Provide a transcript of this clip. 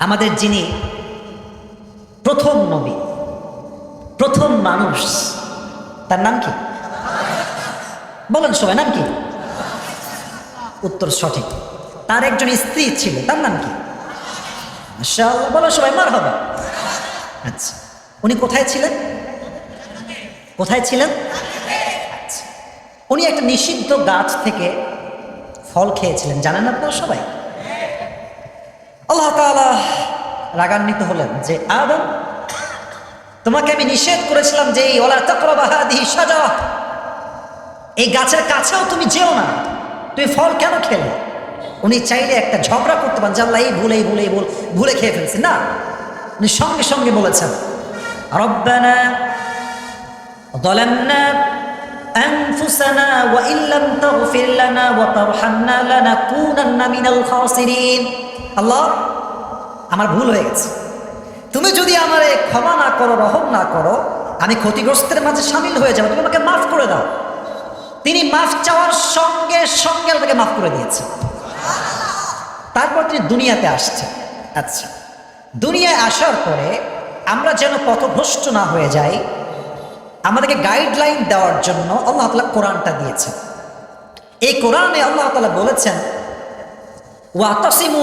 আমাদের যিনি প্রথম নবী, প্রথম মানুষ, তার নাম কি? বলেন সবাই, নাম কি? উত্তর সঠিক। তার একজন স্ত্রী ছিল, তার নাম কি? মাশাআল্লাহ, বলো সবাই মারহাবা। আচ্ছা, উনি কোথায় ছিলেন? কোথায় ছিলেন? আচ্ছা, উনি একটা নিষিদ্ধ গাছ থেকে ফল খেয়েছিলেন, জানেন আপনারা সবাই? আল্লাহ তাআলা রাগান্বিত হলেন যে আদম, তোমাকে আমি নিষেধ করেছিলাম যে ওয়ালা তাকরাবা হাদিহি শাজারা, এই গাছের কাছেও তুমি যেও না, তুমি ফল কেন খেলে? উনি চাইলে একটা ঝগড়া করতে পারেন যে আল্লাহ এই ভুলে খেয়ে ফেলছি, না, উনি সঙ্গে সঙ্গে বলেছেন রব্বানা যালামনা আনফুসানা ওয়া ইল্লাম তাগফির লানা ওয়া তারহামনা লানাকুনান্না মিনাল খাসিরিন। আল্লাহ, আমার ভুল হয়ে গেছে, তুমি যদি আমারে ক্ষমা না করো, রহম না করো, আমি ক্ষতিগ্রস্তের মাঝে শামিল হয়ে যাবো, তুমি আমাকে মাফ করে দাও। তিনি মাফ চাওয়ার সঙ্গে সঙ্গে তাকে মাফ করে দিয়েছে। তারপর তিনি দুনিয়াতে আসছে। আচ্ছা, দুনিয়ায় আসার পরে আমরা যেন পথভ্রষ্ট না হয়ে যাই, আমাদেরকে গাইডলাইন দেওয়ার জন্য আল্লাহ তাআলা কোরআনটা দিয়েছেন। এই কোরআনে আল্লাহ তাআলা বলেছেন ওয়াতাসিমু